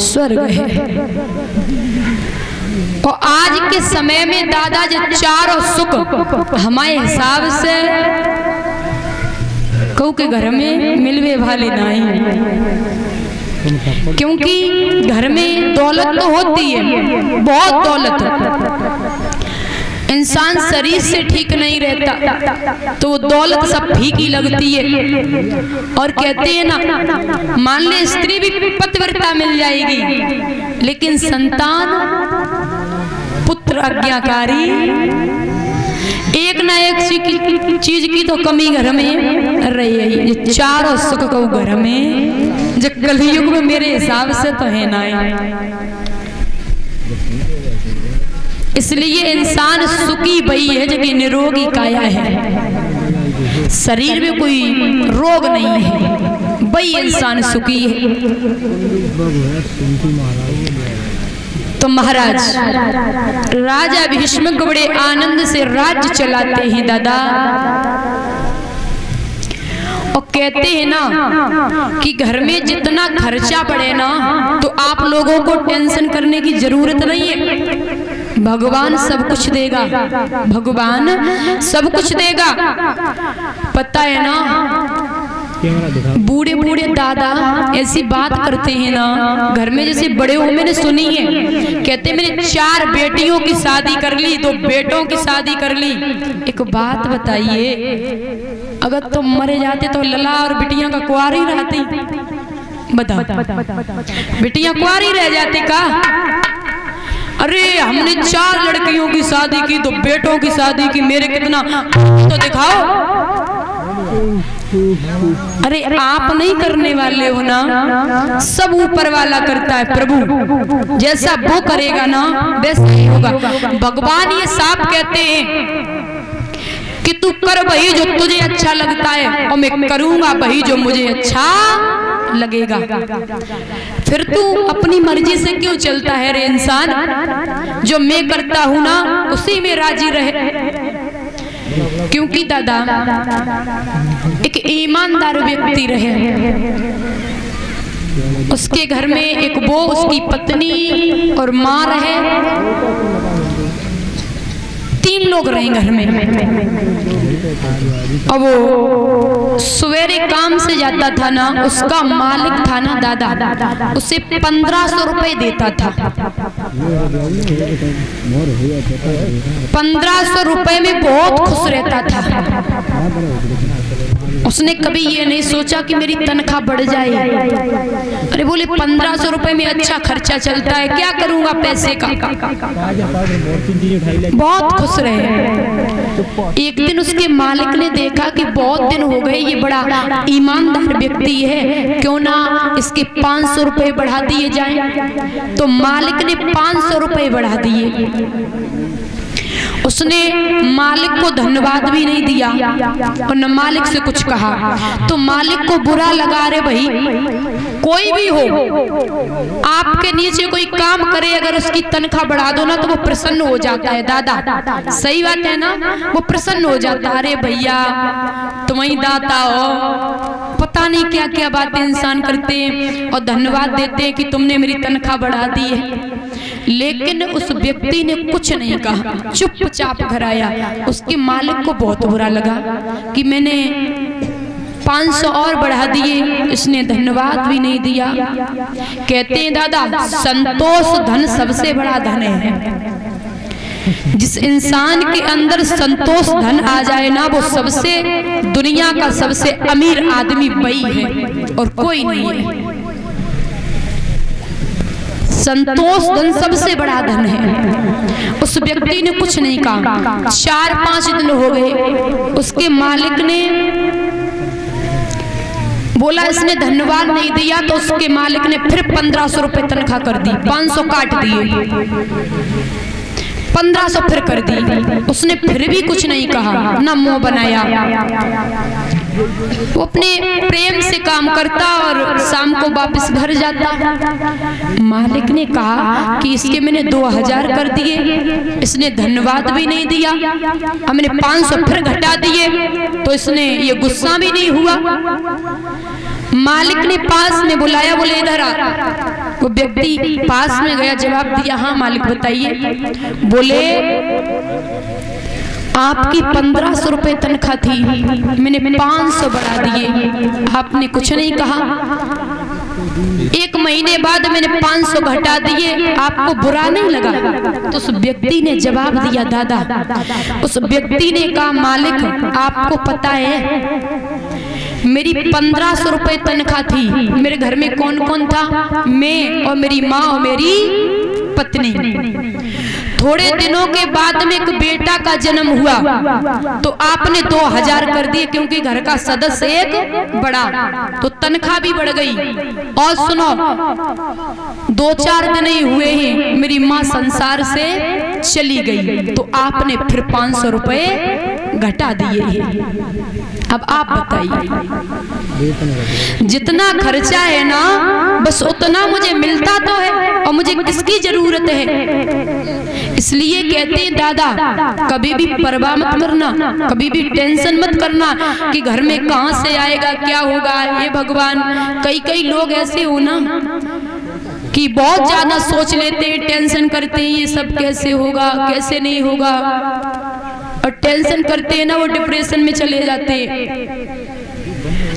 स्वर्ग है। और आज के समय में दादा जो चारों सुख हमारे हिसाब से कहूँ के घर में मिलवे वाले नहीं, क्योंकि घर में दौलत तो होती है, बहुत दौलत। इंसान शरीर से ठीक नहीं रहता तो वो दौलत सब फीकी लगती है। और कहते हैं ना, मान ले स्त्री भी पतिव्रता मिल जाएगी, लेकिन संतान पुत्र आज्ञाकारी, एक ना एक चीज की तो कमी घर में रही है। ये चारों सुख को घर में जो कलयुग में मेरे हिसाब से तो है ना। इसलिए इंसान सुखी भई है जबकि निरोगी काया है, शरीर में कोई रोग नहीं है, वही इंसान सुखी है। तो महाराज राजा भीष्म बड़े आनंद से राज्य चलाते हैं दादा, और कहते हैं ना कि घर में जितना खर्चा पड़े ना तो आप लोगों को टेंशन करने की जरूरत नहीं है, भगवान सब कुछ देगा, भगवान सब कुछ देगा। पता है ना, बूढ़े बूढ़े दादा ऐसी बात करते हैं ना घर में, जैसे बड़े हो मैंने सुनी है, कहते मैंने 4 बेटियों की शादी कर ली, 2 बेटों की शादी कर ली। एक बात बताइए, अगर तुम मरे जाते तो लला और बिटियां का कुंवारी रहती, बताओ बिटियां कुंवारी रह जाती का? अरे हमने 4 लड़कियों की शादी की, 2 बेटों की शादी की, मेरे कितना तो दिखाओ। अरे आप नहीं करने वाले हो ना, सब ऊपर वाला करता है प्रभु, जैसा वो करेगा ना वैसा ही होगा। भगवान ये साफ कहते हैं कि तू कर वही जो तुझे अच्छा लगता है और मैं करूंगा वही जो मुझे अच्छा लगेगा। फिर तू अपनी मर्जी से क्यों चलता है रे इंसान? जो मैं करता हूं ना उसी में राजी रहे। क्योंकि दादा एक ईमानदार व्यक्ति रहे, उसके घर में एक वो, उसकी पत्नी और माँ रहे, 3 लोग रहे घर में। अब वो सवेरे काम से जाता था ना, उसका मालिक था ना दादा, उसे 1500 रुपए देता था। 1500 रुपए में बहुत खुश रहता था। उसने कभी ये नहीं सोचा कि मेरी तनख्वाह बढ़ जाए। अरे बोले 1500 रुपए में अच्छा खर्चा चलता है, क्या करूंगा पैसे का। बहुत खुश रहे। एक दिन उसके मालिक ने देखा कि बहुत दिन हो गए, ये बड़ा ईमानदार व्यक्ति है, क्यों ना इसके 500 रुपए बढ़ा दिए जाएं। तो मालिक ने 500 रुपए बढ़ा दिए। उसने मालिक को धन्यवाद भी नहीं दिया और न मालिक से कुछ कहा। तो मालिक को बुरा लगा, रे भाई कोई भी हो आपके नीचे कोई काम करे, अगर उसकी तनख्वाह बढ़ा दो ना तो वो प्रसन्न हो जाता है दादा, सही बात है ना, वो प्रसन्न हो जाता। अरे भैया तुम ही दाता हो, पता नहीं क्या क्या बातें इंसान करते हैं और धन्यवाद देते हैं कि तुमने मेरी तनख्वाह बढ़ा दी है। लेकिन उस व्यक्ति ने कुछ नहीं कहा, चुपचाप घर आया। उसके मालिक को बहुत बुरा लगा कि मैंने 500 और बढ़ा दिए, इसने धन्यवाद भी नहीं दिया। कहते हैं दादा संतोष धन सबसे बड़ा धन है। जिस इंसान के अंदर संतोष धन आ जाए ना, वो सबसे दुनिया का सबसे अमीर आदमी वही है और कोई नहीं है। संतोष धन सबसे बड़ा धन है। उस व्यक्ति ने कुछ नहीं कहा। 4-5 दिन हो गए, उसके मालिक ने बोला इसने धन्यवाद नहीं दिया, तो उसके मालिक ने फिर 1500 रुपए तनख्वाह कर दी, 500 काट दिए, 1500 फिर कर दी। उसने फिर भी कुछ नहीं कहा, ना मुंह बनाया। वो अपने प्रेम से काम करता और शाम को वापस घर जाता। मालिक ने कहा कि इसके मैंने 2000 कर दिए, इसने धन्यवाद भी नहीं दिया, हमने 500 फिर घटा दिए, तो इसने ये गुस्सा भी नहीं हुआ। मालिक ने पास में बुलाया, बोले इधर आ। वो व्यक्ति पास में गया, जवाब दिया, हाँ मालिक बताइए। बोले आपकी 1500 रुपए तनख्वाह थी, मैंने 500 बढ़ा दिए, आपने कुछ नहीं कहा। 1 महीने बाद मैंने 500 घटा दिए, आपको बुरा नहीं लगा? तो उस व्यक्ति ने जवाब दिया, दादा, उस व्यक्ति ने कहा, मालिक आपको पता है मेरी 1500 रुपए तनख्वाह थी, मेरे घर में कौन कौन था? मैं और मेरी माँ और मेरी पत्नी। थोड़े दिनों के बाद में एक बेटा का जन्म हुआ तो आपने 2000 कर दिए, क्योंकि घर का सदस्य एक बड़ा, तो तनख्वाह भी बढ़ गई। और सुनो, 2-4 दिन ही हुए हैं मेरी माँ संसार से चली गई, तो आपने फिर 500 रुपए घटा दिए हैं। अब आप बताइए, जितना खर्चा है ना बस उतना मुझे मिलता तो है, और मुझे किसकी जरूरत है? इसलिए कहते हैं दादा, कभी भी परवाह मत करना, कभी भी टेंशन मत करना कि घर में कहां से आएगा, क्या होगा। ये भगवान, कई लोग ऐसे हो ना कि बहुत ज्यादा सोच लेते हैं, टेंशन करते हैं, ये सब कैसे होगा, कैसे नहीं होगा, और टेंशन करते हैं ना वो डिप्रेशन में चले जाते हैं।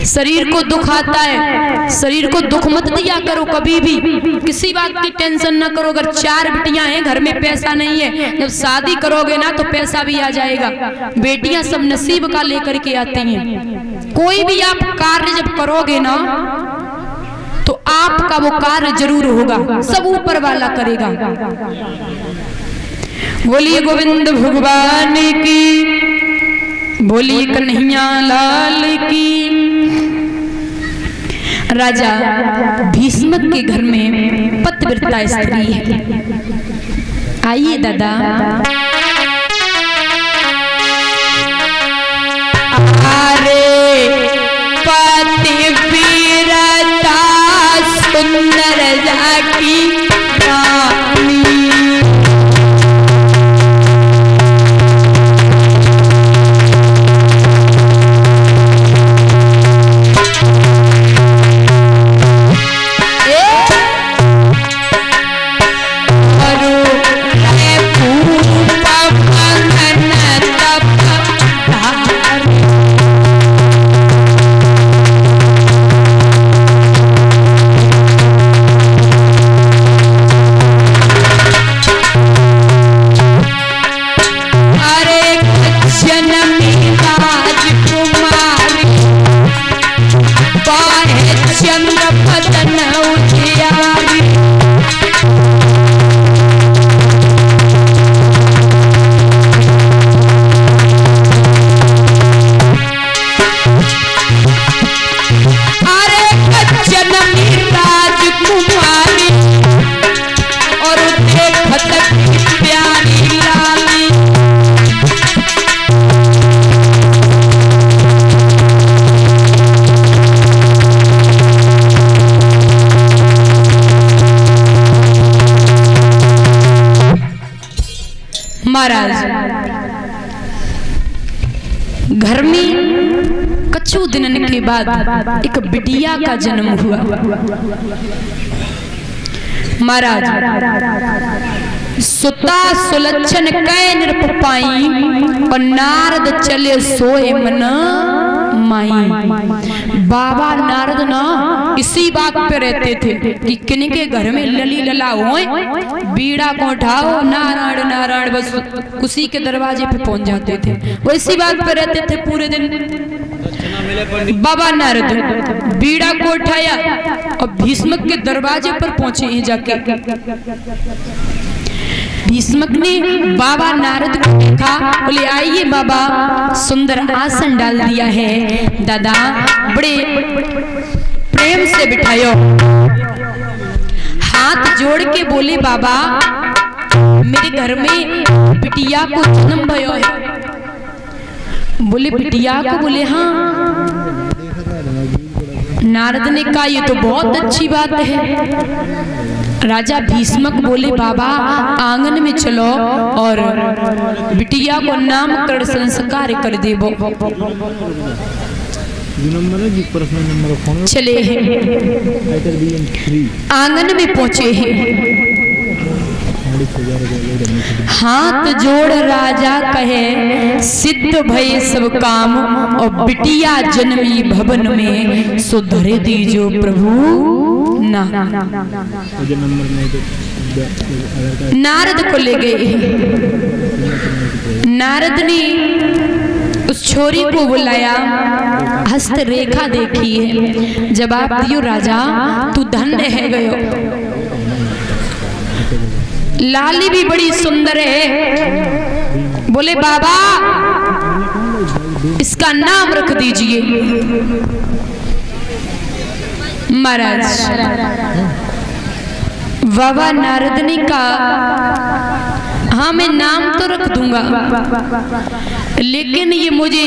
शरीर को दुख आता है, शरीर को दुख मत दिया करो, कभी भी किसी बात की टेंशन ना करो। अगर 4 बेटियां हैं, घर में पैसा नहीं है, जब शादी करोगे ना तो पैसा भी आ जाएगा। बेटियां सब नसीब का लेकर के आती हैं। कोई भी आप कार्य जब करोगे ना तो आपका वो कार्य जरूर होगा, सब ऊपर वाला करेगा। बोलिए गोविंद भगवान की, बोलिए कन्हैया लाल की। राजा भीष्मक के घर में पतिव्रता स्त्री है। आइए दादा, अरे पतिव्रता सुंदर जाकी रानी, महाराज घर में कछु दिनन के बाद एक बिटिया का जन्म हुआ। महाराज सुता सुलक्षण कै नृप पाई, और नारद चले सोए मन माई। बाबा नारद ना इसी बात पे रहते थे कि किनके घर में लली लला होए, बीड़ा को उठाओ नारायण नारायण, बस उसी के दरवाजे पे पहुंच जाते थे। वो इसी बात पे रहते थे पूरे दिन। बाबा नारद बीड़ा को उठाया और भीष्मक के दरवाजे पर पहुंचे हैं जाके। भीष्मक ने बाबा नारद को देखा, बोले आइए बाबा, सुंदर आसन डाल दिया है। दादा बड़े प्रेम से बिठायो, हाथ जोड़ के बोले बाबा मेरे घर में बिटिया को जन्म भयो है। बोले बिटिया को? बोले हाँ। नारद ने कहा ये तो बहुत अच्छी बात है। राजा भीष्मक बोले बाबा आंगन में चलो और बिटिया को नामकरण संस्कार कर देवो। चले हैं, आंगन में पहुंचे हैं। हाथ जोड़ राजा कहे सिद्ध भय सब काम, और बिटिया जन्मी भवन में सुधरे दीजो प्रभु ना। नारद को ले गए। नारद ने उस छोरी को बुलाया, हस्त रेखा देखी है, जवाब दियो राजा तू धन्य है गयो। लाली भी बड़ी सुंदर है। बोले बाबा इसका नाम रख दीजिए। महाराज बाबा नारद ने कहा हाँ मैं नाम तो रख दूंगा, लेकिन ये मुझे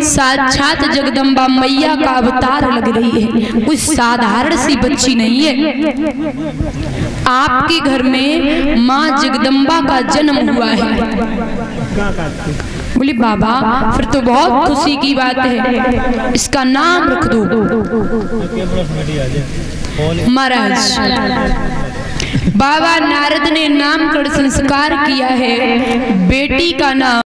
साक्षात जगदम्बा मैया का अवतार लग रही है, कुछ साधारण सी बच्ची नहीं है। आपके घर में माँ जगदम्बा का जन्म हुआ है। बोले बाबा फिर तो बहुत खुशी की बात है, इसका नाम रख दो। महाराज बाबा नारद ने नामकरण संस्कार किया है। बेटी का नाम